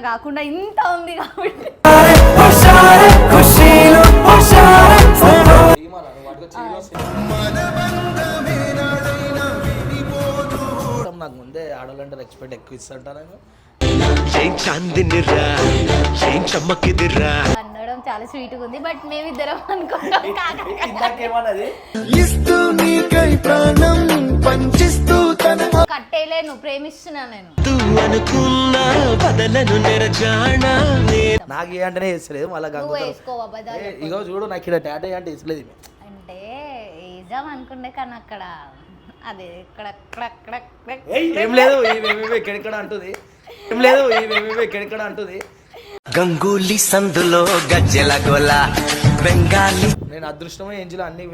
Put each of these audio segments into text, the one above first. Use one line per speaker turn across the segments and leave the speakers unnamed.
కాకుండా ఇంత ఉంది కాబట్టి
నాకు ముందే ఆడవాళ్ళంటే రెస్పెక్ట్ ఎక్కువ ఇస్తుంటాను.
అనడం చాలా స్వీట్ గా ఉంది. బట్ మేమిద్దరం అనుకుంటాం కట్టేలేను, ప్రేమిస్తున్నా నేను.
నాకు ఏ అంటేనే వేస్తలేదు మళ్ళీ ఇగో చూడు నాకు ఇక్కడ టాటూ అంటే వేసలేదు
అంటే వేద్దాం అనుకుంటే కానీ అక్కడ అదే ఇక్కడ
ఏం లేదు ఎక్కడెక్కడ అంటుంది, ఏం లేదు ఎక్కడెక్కడ అంటుంది.
గంగూలీ సందులో గజ్జెల గోల బెంగాలీ
నేను అదృష్టమే ఏంజిలో అన్ని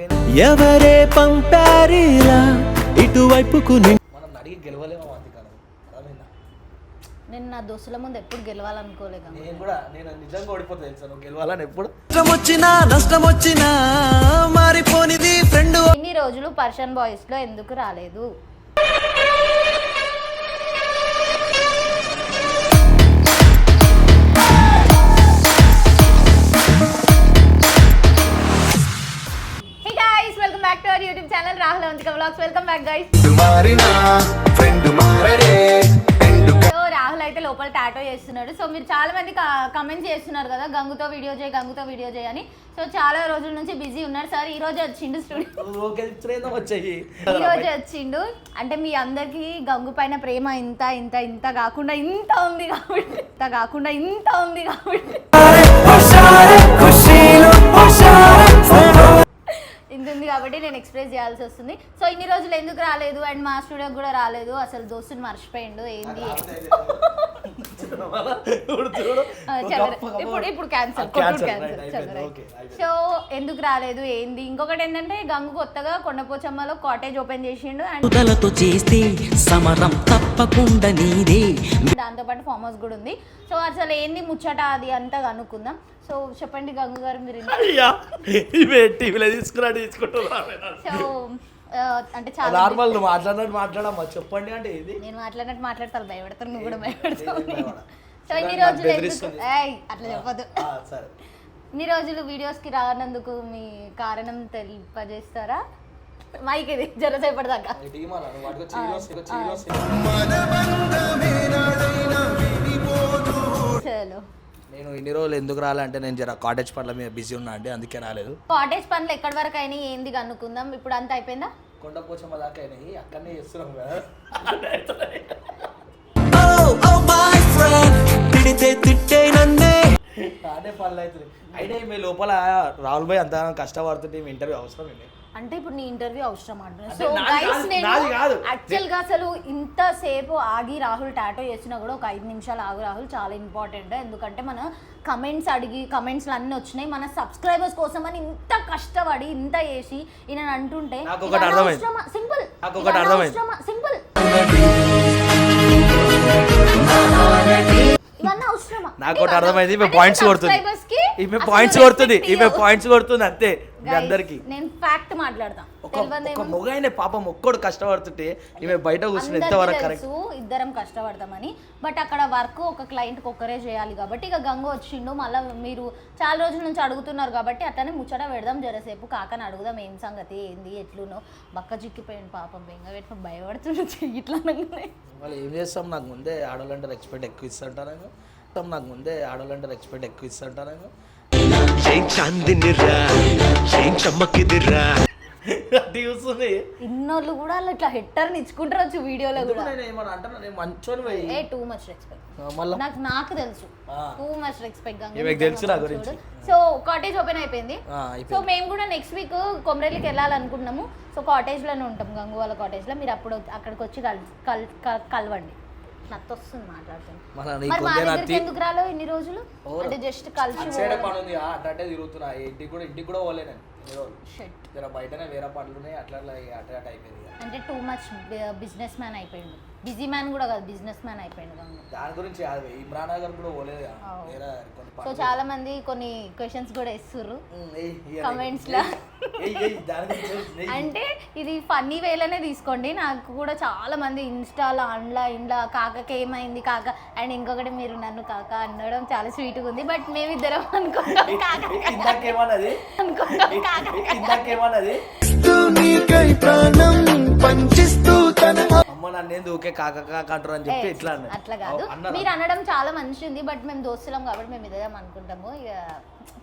ఎవరే పంపారిలా ఇటువైపుకు
మనం అడిగి గెలవలేము.
నేను నా దోస్తుల ముందు ఎప్పుడు గెలవాలనుకోలేదు.
నేను నిజంగా ఓడిపోతుంది తెలుసా నువ్వు గెలవాలని ఎప్పుడు.
నష్టం వచ్చినా మారిపోనిది ఫ్రెండ్.
ఇన్ని రోజులు పర్షన్ బాయ్స్ లో ఎందుకు రాలేదు? YouTube channel Rahul Avantika vlogs. Welcome back guys. So Rahul అయితే లోపల టాటో చేస్తున్నాడు. సో మీరు చాలా మంది కమెంట్స్ చేస్తున్నారు కదా గంగుతో వీడియో చేయి అని. సో చాలా రోజుల నుంచి బిజీ ఉన్నారు సార్. ఈ రోజు వచ్చిండు స్టూడియో, ఈ రోజు వచ్చిండు. అంటే మీ అందరికి గంగు పైన ప్రేమ ఇంత ఇంత ఇంత కాకుండా ఇంత ఉంది కాబట్టి ఇంత ఉంది కాబట్టి నేను ఎక్స్ప్రెస్ చేయాల్సి వస్తుంది. సో ఇన్ని రోజులు ఎందుకు రాలేదు అండ్ మా స్టూడియోకి కూడా రాలేదు, అసలు దోస్తుని మర్చిపోయిండు ఏంది. ఇప్పుడు క్యాన్సల్. సో ఎందుకు రాలేదు ఏంది. ఇంకొకటి ఏంటంటే గంగు కొత్తగా కొండపోచమ్మలో కాటేజ్ ఓపెన్ చేసిండు అండ్ దాంతోపాటు ఫామ్ హౌస్ కూడా ఉంది. సో అసలు ఏంది ముచ్చట అది అంతా కనుక్కుందాం. సో చెప్పండి గంగు గారు మీరు. సో అంటే చాలా
నార్మల్ మాట్లాడమ్మా చెప్పండి అంటే ఇది
నేను మాట్లాడినట్టు మాట్లాడతాను, భయపడతాను, నువ్వు కూడా భయపడతావు. సో ఇన్ని రోజులు అట్లా చెప్పదు. ఇన్ని రోజులు వీడియోస్ కి రానందుకు మీ కారణం తెలియజేస్తారా? మైక్ ఇది జరసేపటిదాకా. చలో
నేను ఇన్ని రోజులు ఎందుకు రాలంటే నేను జర కాటేజ్ పనుల మీద బిజీ ఉన్నా అండి, అందుకే రాలేదు.
కాటేజ్ పనులు ఎక్కడి వరకు అయినాయి ఏంది కనుక్కుందాం. ఇప్పుడు అంతా అయిపోయిందా?
కొండపోచమ్మ దాకా అయినాయి, అక్కడనే చేస్తున్నాం కదా. అదే పనులు అవుతుంది. అయినా మీ లోపల రాహుల్ భాయ్ అంత కష్టపడుతుంటే మీ ఇంటర్వ్యూ అవసరం ఏంటి
అంటే ఇప్పుడు నీ ఇంటర్వ్యూ అవసరం అంటున్నా. సో గైస్ నేను యాక్చువల్ గా అసలు ఇంతసేపు ఆగి రాహుల్ టాటో చేసినా కూడా ఒక 5 నిమిషాలు ఆగు రాహుల్, చాలా ఇంపార్టెంట్. ఎందుకంటే మన కమెంట్స్ అడిగి కమెంట్స్లు అన్నీ వచ్చినాయి మన సబ్స్క్రైబర్స్ కోసం అని ఇంత కష్టపడి ఇంత చేసి ఈయన అంటుంటే సింపుల్ సింపుల్
నాకు ఒకటి అర్థమైంది. ఈమె పాయింట్స్ కొడుతుంది అంతే మీ అందరికి.
నేను ఫ్యాక్ట్ మాట్లాడతా.
ఒక మొగైన పాపం ఒక్కడు కష్టపడుతుంటే ఈమె బయట కూర్చుని ఎంతవరకు కరెక్ట్.
ఇద్దరం కష్టపడతామని, బట్ అక్కడ వర్క్ ఒక క్లయింట్కి ఒక్కరే చేయాలి కాబట్టి ఇక గంగ వచ్చిండు. మళ్ళీ మీరు చాలా రోజుల నుంచి అడుగుతున్నారు కాబట్టి అట్లనే ముచ్చట పెడదాం జరసేపు. కాకని అడుగుదాం ఏం సంగతి ఏంది ఎట్లునో. బక్క చిక్కిపోయింది పాపం, బెంగ పెట్టుకుని భయపడుతుండే ఇట్లా.
వాళ్ళు ఏం చేస్తాం, నాకు ముందే ఆడవాళ్ళంటే రెస్పెక్ట్ ఎక్కువ ఇస్తుంటాను.
ఇన్నోళ్ళు కూడా ఇట్లా హెట్టర్ని ఇచ్చుకుంటారు వీడియోలో కూడా. టూ మచ్ రెస్పెక్ట్ నాకు తెలుసు, too much respect. So cottage open అయిపోయింది. సో మేము కూడా నెక్స్ట్ వీక్ కొమరేలికి వెళ్ళాలనుకుంటున్నాము. సో కాటేజ్ లోనే ఉంటాం, గంగు వాళ్ళ కాటేజ్ లో. మీరు అప్పుడు అక్కడికి వచ్చి కలవండి. నత్త వస్తుంది మాట్లాడుతుంది. ఎందుకు రాలో ఇన్ని రోజులు అంటే జస్ట్ కలిసి
తిరుగుతున్నా. ఇంటికి కూడా పోలేను బయటనే వేరే పనులు అట్లా అయిపోయింది.
అంటే టూ మచ్ బిజినెస్ మ్యాన్ అయిపోయింది. బిజీ మ్యాన్ కూడా కాదు, బిజినెస్ మ్యాన్ అయిపోయింది గంగు.
దాని గురించి కాదు, ఇమ్రాన్ నగర్ కూడా పోలేదు
సో చాలా మంది కొన్ని క్వశ్చన్స్ కూడా ఇస్తుర్రు కమెంట్స్ లో. అంటే ఇది ఫన్నీ వేలోనే తీసుకోండి. నాకు కూడా చాలా మంది ఇన్స్టాలో ఇండ్లా కాకకి ఏమైంది కాక, అండ్ ఇంకొకటి మీరు నన్ను కాక అనడం చాలా స్వీట్ గా ఉంది. బట్ మేమిద్దరం అనుకుంటాం
అమ్మ నన్ను ఊకే కాక కాక అంటారు అని చెప్పి ఇట్లా
అట్లా కాదు, మీరు అనడం చాలా మంచిది. బట్ మేము దోస్తులం కాబట్టి మేము ఇద్దరం అనుకుంటాము ఇక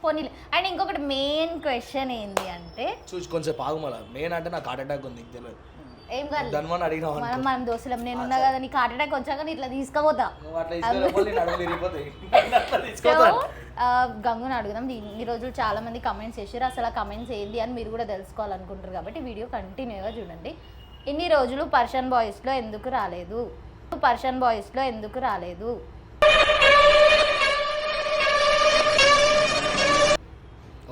పోనీ. అండ్ ఇంకొకటి మెయిన్ క్వశ్చన్ ఏంది అంటే,
చూసి కొంచెం ఆగు. మళ్ళీ మెయిన్ అంటే నాకు హార్ట్ అటాక్ ఉంది, తెలియదు
ఏం కాదు
ధన్వన్ అడిగినా
మనం దోస్తులం. నేను ఉన్నా కదా, నీకు హార్ట్ అటాక్ వచ్చాక ఇట్లా తీసుకుపోతా. గంగుని అడుగుదాం. ఈ రోజు చాలా మంది కమెంట్స్ చేశారు, అసలు ఆ కమెంట్స్ ఏంది అని మీరు కూడా తెలుసుకోవాలనుకుంటారు కాబట్టి వీడియో కంటిన్యూగా చూడండి. ఇన్ని రోజులు పర్షన్ బాయ్స్లో ఎందుకు రాలేదు? పర్షన్ బాయ్స్లో ఎందుకు రాలేదు?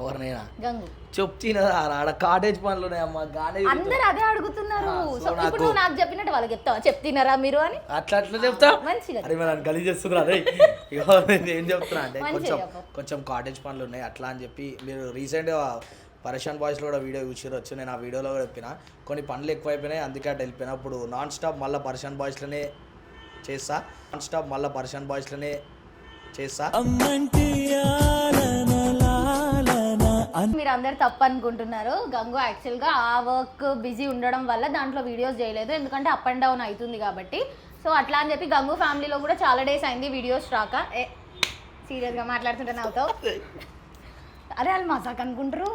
ఎవరినైనా
గంగు
చెప్తున్నా ఆడ కాటేజ్ పనులు ఉన్నాయమ్మా, గానే
అందరు అదే అడుగుతున్నారు. సో ఇప్పుడు నువ్వు నాకు చెప్పినట్టు వాళ్ళకి చెప్తావా, చెప్తున్నారా మీరు అని?
అట్లా చెప్తా
మంచిగా.
అరే మనం గలీజ్ చేస్తున్నా అదే ఏం చెప్తున్నా అంటే కొంచెం కాటేజ్ పనులు ఉన్నాయి అట్లా అని చెప్పి. మీరు రీసెంట్గా పరేషాన్ బాయ్స్లో కూడా వీడియో చూసి నేను ఆ వీడియోలో కూడా చెప్పిన కొన్ని పనులు ఎక్కువైపోయినాయి, అందుకే అటు వెళ్ళిపోయినా. ఇప్పుడు నాన్ స్టాప్ మళ్ళీ పరేషాన్ బాయ్స్లోనే చేస్తా, నాన్ స్టాప్ మళ్ళీ పరేషాన్ బాయ్స్లోనే చేస్తా.
మీరు అందరు తప్పు అనుకుంటున్నారు. గంగు యాక్చువల్గా ఆ వర్క్ బిజీ ఉండడం వల్ల దాంట్లో వీడియోస్ చేయలేదు, ఎందుకంటే అప్ అండ్ డౌన్ అవుతుంది కాబట్టి. సో అట్లా అని చెప్పి గంగు ఫ్యామిలీలో కూడా చాలా డేస్ అయింది వీడియోస్ రాక. సీరియస్గా మాట్లాడుతుంటే నవ్వుతావు. అరే వాళ్ళు మజాక్ అనుకుంటారు.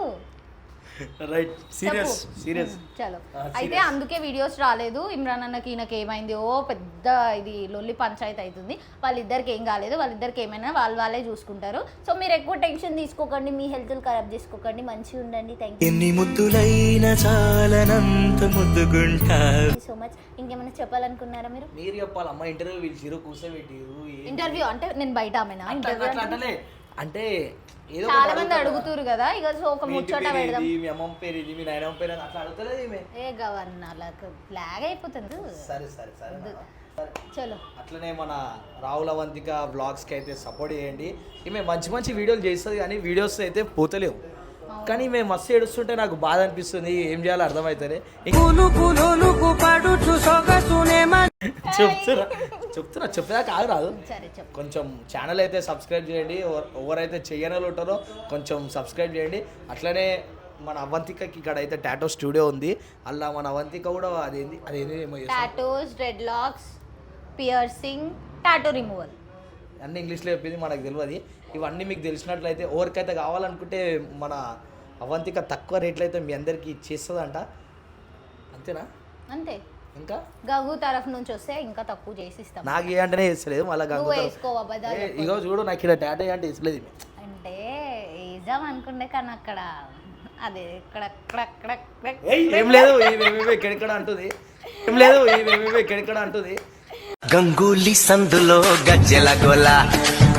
Right, serious serious.
చలో అయితే అందుకే వీడియోస్ రాలేదు. ఇమ్రాన్ అన్నకి ఈయనకి ఏమైంది, ఓ పెద్ద ఇది లొల్లి పంచాయతీ అవుతుంది. వాళ్ళిద్దరికి ఏం కాలేదు, వాళ్ళిద్దరికి ఏమైనా వాళ్ళే చూసుకుంటారు. సో మీరు ఎక్కువ టెన్షన్ తీసుకోకండి, మీ హెల్త్ ఖరాబ్ చేసుకోకండి, మంచిగా ఉండండి. Thank you so much. ఇంకేమైనా చెప్పాలనుకున్నారా మీరు?
మీరు చెప్పాలమ్మా. ఇంటర్వ్యూ పిలిచిరు, కూర్చోబెట్టిరు.
ఇంటర్వ్యూ అంటే నేను బయట ఆమెనా ఇంటర్వ్యూ
అంటే
చాలా మంది అడుగుతారు కదా, ఇక సో ఒక ముచ్చట పెడదాం.
మీ అమ్మ పేరు ఇది, మీ నాయనమ్మ పేరు అట్లా అడుగుతలేదు.
ఏ గవర్నర్ ఫ్లాగ్ అయిపోతుంది.
సరే సరే సరే
చలో.
అట్లనే మన రాహుల్ అవంతిక బ్లాగ్స్కి అయితే సపోర్ట్ చేయండి. ఈమె మంచి మంచి వీడియోలు చేస్తుంది కానీ వీడియోస్ అయితే పోతలేవు. కానీ మేము మస్తు ఏడుస్తుంటే నాకు బాధ అనిపిస్తుంది, ఏం చేయాలో అర్థమవుతుంది. చెప్తున్నా చెప్పేదాకా ఆగరాదు. కొంచెం ఛానల్ అయితే సబ్స్క్రైబ్ చేయండి, ఎవరైతే చెయ్యని వాళ్ళు ఉంటారో కొంచెం సబ్స్క్రైబ్ చేయండి. అట్లనే మన అవంతికకి ఇక్కడ అయితే టాటో స్టూడియో ఉంది, అలా మన అవంతిక కూడా అదేంది ఏమో
tattoos, red lakhs, piercing, tattoo removal
అన్ని ఇంగ్లీష్లో చెప్పింది, మనకు తెలియదు. ఇవన్నీ మీకు తెలిసినట్లయితే ఎవరికైతే కావాలనుకుంటే మన అవంతిక తక్కువ రేట్లు అయితే మీ అందరికి చేస్తుందంట. అంతేనా?
అంతే.
ఇంకా
గంగు తరఫు నుంచి వస్తే ఇంకా తక్కువ చేసి ఇస్తాం.
నాకు ఏ అంటేనే వేస్తలేదు, మళ్ళీ గంగు ఇగో చూడు నాకు ఇక్కడ టాటో అంటే వేసలేదు.
అంటే వేద్దాం అనుకుంటే కానీ అక్కడ అదే ఇక్కడ
ఏం లేదు ఎక్కడెక్కడ అంటుంది, ఏం లేదు ఎక్కడెక్కడ అంటుంది.
గంగూలీ సందులో గజ్జెల గోల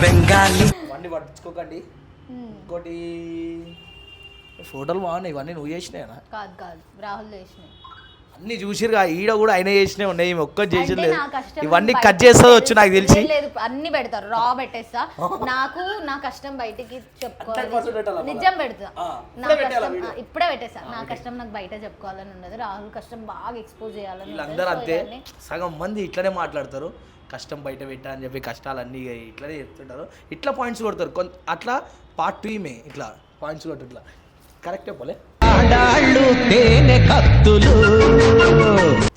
బెంగాలీ.
ఇవన్నీ పట్టించుకోకండి. ఇంకోటి ఫోటోలు బాగున్నాయి, ఇవన్నీ నువ్వు చేసినాయనా?
కాదు రాహుల్ చేసినాయి.
అన్ని చూసిరుగా, ఈడ కూడా అయినా చేసినవి ఉన్నాయి, ఒక్కటి చేసి లేదు. ఇవన్నీ కట్ చేస్తుంది వచ్చు నాకు తెలిసి.
లేదు అన్ని పెడతారు, రా పెట్టేస్తా. నాకు నా కష్టం బయటికి చెప్పుకోవాలి, నిజం పెడతా. నా కష్టం ఇప్పుడే పెట్టేస్తా. నా కష్టం నాకు బయట చెప్పుకోవాలని ఉండదు, రాహుల్ కష్టం బాగా ఎక్స్పోజ్ చేయాలని.
వీళ్ళందరూ అంతే, సగం మంది ఇట్లనే మాట్లాడతారు, కష్టం బయట పెట్టా అని చెప్పి కష్టాలన్నీ ఇట్లనే చెప్తుంటారు, ఇట్లా పాయింట్స్ కొడతారు. అట్లా పార్ట్ 2 మే ఇట్లా పాయింట్స్ కొట్టు, ఇట్లా కరెక్ట్ చెప్పలే.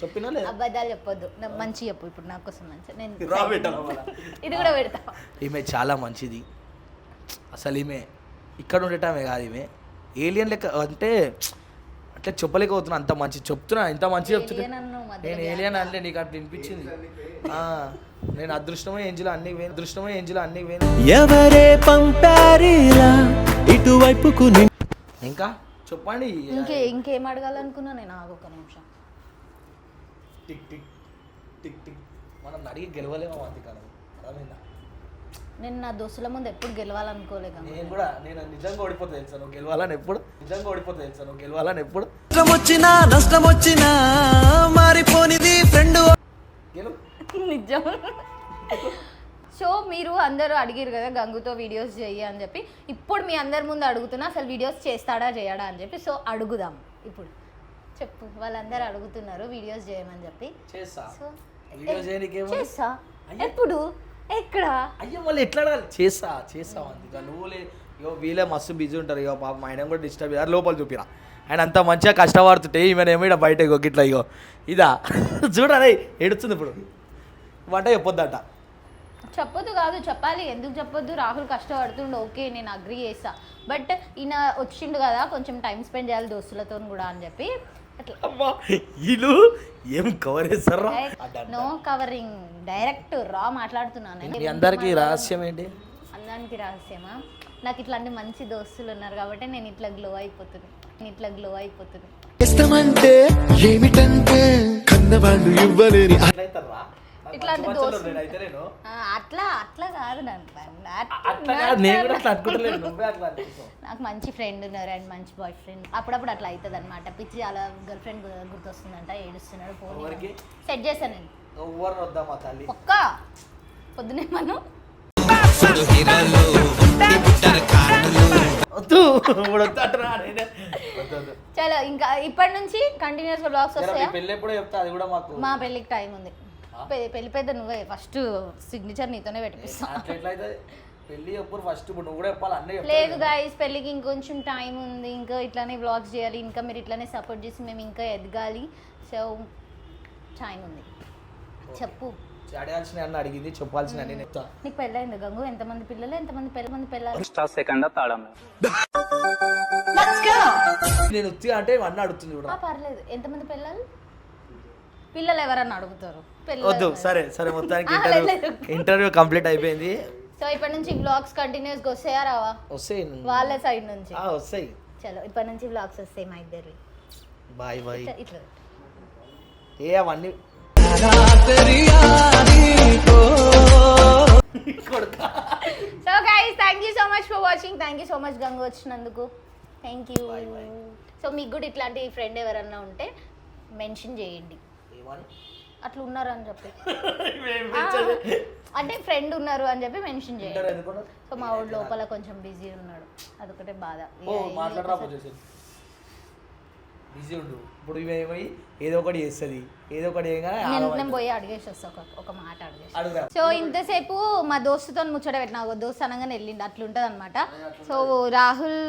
చెప్పినా లేదా?
అబద్ధాలు చెప్పొద్దు, మంచి చెప్పు. ఇప్పుడు నా కోసం మంచి, నేను ఇది కూడా పెడతా.
ఈమె చాలా మంచిది అసలు. ఈమె ఇక్కడ ఉండటమే కాదు, ఈమె ఏలియన్ లెక్క. అంటే అట్లా చెప్పలేకపోతున్నా, అంత మంచి చెప్తున్నా, ఇంత మంచి చెప్తున్నా. నేను ఏలియన్ అంటే నీకు అట్లా వినిపించింది. నేను అదృష్టమే ఏంజిలో అన్ని వేను, అదృష్టమే ఏంజిలో అన్ని వేను.
ఎవరే పంపారిలా ఇటువైపుకు.
ఇంకా చెప్పండి.
ఇంకేం అడగాలనుకున్నా నేను. ఒక నిమిషం.
Tick tick tick tick. మనం అడిగి గెలవలేమో అంతకాలం.
నేను నా దోస్తుల ముందు ఎప్పుడు గెలవాలనుకోలేదు.
నేను నిజంగా ఓడిపోతా తెలుసా నువ్వు గెలవాలని ఎప్పుడు, నిజంగా ఓడిపోతా తెలుసా నువ్వు గెలవాలని ఎప్పుడు.
నష్టం వచ్చినా మారిపోనిది ఫ్రెండ్.
గెలువు
నిజం. సో మీరు అందరూ అడిగారు కదా గంగుతో వీడియోస్ చెయ్యి అని చెప్పి, ఇప్పుడు మీ అందరి ముందు అడుగుతున్నా అసలు వీడియోస్ చేస్తాడా చేయడా అని చెప్పి. సో అడుగుదాం ఇప్పుడు. చెప్పు, వాళ్ళందరూ అడుగుతున్నారు వీడియోస్ చేయమని చెప్పి.
చేస్తా.
సో
చేస్తా.
ఎప్పుడు, ఎక్కడ?
అయ్యో మళ్ళీ ఎట్లా అడగాలి? చేస్తా అందుక నువ్వు ఇగో వీళ్ళే మస్తు బిజీ ఉంటారు. ఇగో పాపం ఆయన కూడా డిస్టర్బ్ అయ్యారు. లోపల చూపిరా ఆయన అంతా మంచిగా కష్టపడుతుంటే ఈమెనేమో ఇక్కడ బయట ఇగో గిట్లా ఇగో ఇదా చూడరే ఏడుస్తుంది ఇప్పుడు. వంట చెప్పొద్దట.
చెప్పొద్దు కాదు, చెప్పాలి. ఎందుకు చెప్పొద్దు? రాహుల్ కష్టపడుతుండు, ఓకే నేను అగ్రీ చేస్తా. బట్ ఈయన వచ్చిండు కదా, కొంచెం టైం స్పెండ్ చేయాలి దోస్తులతో కూడా అని చెప్పి అట్లా.
వీళ్ళు ఏం కవర్ చేస్తారా?
నో కవరింగ్, డైరెక్ట్ రా మాట్లాడుతున్నాను.
మీ అందరికీ రహస్యం ఏంటి?
అందరికి రహస్యమా? నాకు ఇట్లాంటి మంచి దోస్తులు ఉన్నారు కాబట్టి నేను ఇట్లా గ్లో అయిపోతున్నాను.
ఇష్టమంటే ఏమిటంటే కన్నవాళ్ళు ఇవ్వలేని
ఇట్లాంటి దోస్తులు అట్లా కాదు. నాకు మంచి ఫ్రెండ్ ఉన్నారు అండ్ మంచి బాయ్ ఫ్రెండ్. అప్పుడప్పుడు అట్లా అవుతుంది అనమాట. పిచ్చి అలా గర్ల్ ఫ్రెండ్ గుర్తొస్తుందంట, ఏడుస్తున్నాడు. ఫోన్ సెట్ చేశాను నేను ఒక్క పొద్దునే మనం చలో ఇంకా ఇప్పటి నుంచి కంటిన్యూస్ గా బ్లాగ్స్ వస్తాయా? మా పెళ్ళికి టైం ఉంది. పెళ్లి పెద్ద నువ్వే, ఫస్ట్ సిగ్నేచర్ నీతోనే పెట్టిస్తా. లేదు గైస్, పెళ్ళికి ఇంకొంచెం టైం ఉంది. ఇంకా ఇట్లానే బ్లాగ్స్ చేయాలి, ఇంకా మీరు ఇట్లానే సపోర్ట్ చేసి మేము ఇంకా ఎదగాలి. సో టైం ఉంది. చెప్పు.
అడిగింది చెప్పాల్సిన
నీకు పెళ్ళైంది గంగు? ఎంతమంది పిల్లలు, ఎంతమంది పిల్లలు?
నేను వచ్చి అంటే అన్న అడుగుతుంది కూడా.
పర్లేదు. ఎంతమంది పిల్లలు ఎవరన్నా అడుగుతారు.
వద్దు, సరే మొత్తానికి ఇంటర్వ్యూ కంప్లీట్ అయిపోయింది.
సో ఇప్పటి నుంచి వ్లాగ్స్ కంటిన్యూస్ గా వస్తాయా రావా?
వస్తాయి
వాళ్ళ సైడ్ నుంచి
వస్తాయి.
చలో ఇప్పటి నుంచి వ్లాగ్స్ వస్తాయి మా ఇద్దరి.
బాయ్ ఇట్లా అవన్నీ
so guys thank you so much for watching. Thank you so much Gangu వచ్చినందుకు. Thank you. సో మీకు కూడా ఇట్లాంటి ఫ్రెండ్ ఎవరన్నా ఉంటే మెన్షన్ చేయండి. అట్లా ఉన్నారు అని చెప్పి, అంటే ఫ్రెండ్ ఉన్నారు అని చెప్పి మెన్షన్ చేయండి. సో మా ఊళ్ళో లోపల కొంచెం బిజీ ఉన్నాడు, అదొకటే బాధ.
బిజీ ఉండు. ఇప్పుడు ఇవేమై ఏదో ఒకటి చేస్తుంది, ఏదో ఒకటి
నేను పోయి అడిగేసి వస్తా, ఒక మాట అడిగేసి. సో ఇంతసేపు మా దోస్తుతో ముచ్చట పెట్టినా, దోస్తు అనగానే వెళ్ళిండు. అట్లుంటుంది అనమాట. సో రాహుల్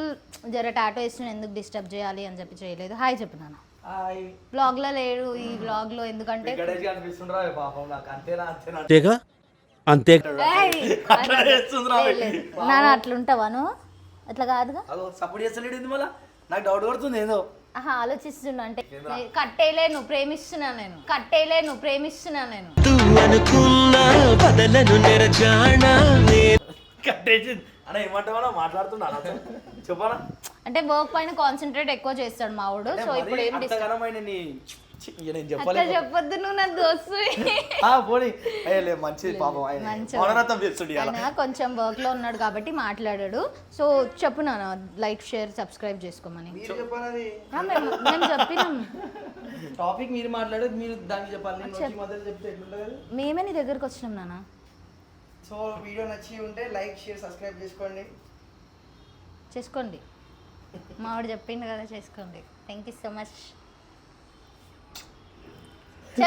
జర టాటో వేసిన ఎందుకు డిస్టర్బ్ చేయాలి అని చెప్పి చేయలేదు. హాయ్ చెప్పు నాన్న. బ్లాగ్ లో లేడు ఈ బ్లాగ్ లో, ఎందుకంటే నాన్న అట్లుంటావాను, అట్లా కాదుగా.
సపోర్ట్ చేస్తలేడు మళ్ళీ నాకు డౌట్ పడుతుంది ఏదో.
ఆలోచిస్తున్నా, అంటే కట్టేలేను ప్రేమిస్తున్నా నేను అంటే వర్క్ పైన కాన్సన్ట్రేట్ ఎక్కువ చేస్తాడు మా వాడు. సో ఇప్పుడు ఏం చెప్పొద్దు నువ్వు నా దోస్తు. కొంచెం వర్క్ లో ఉన్నాడు కాబట్టి మాట్లాడాడు. సో చెప్పు నాన్న, లైక్ షేర్ సబ్స్క్రైబ్ చేసుకోమని మేము చెప్పినాం.
టాపిక్ మీరు మాట్లాడేది మీరు దానికి చెప్పాలి.
మేమే నీ దగ్గరకు వచ్చినాం నాన్న.
సో వీడియో నచ్చి ఉంటే లైక్ షేర్ సబ్స్క్రైబ్ చేసుకోండి.
మావాడు చెప్పిండు కదా, చేసుకోండి. Thank you so much.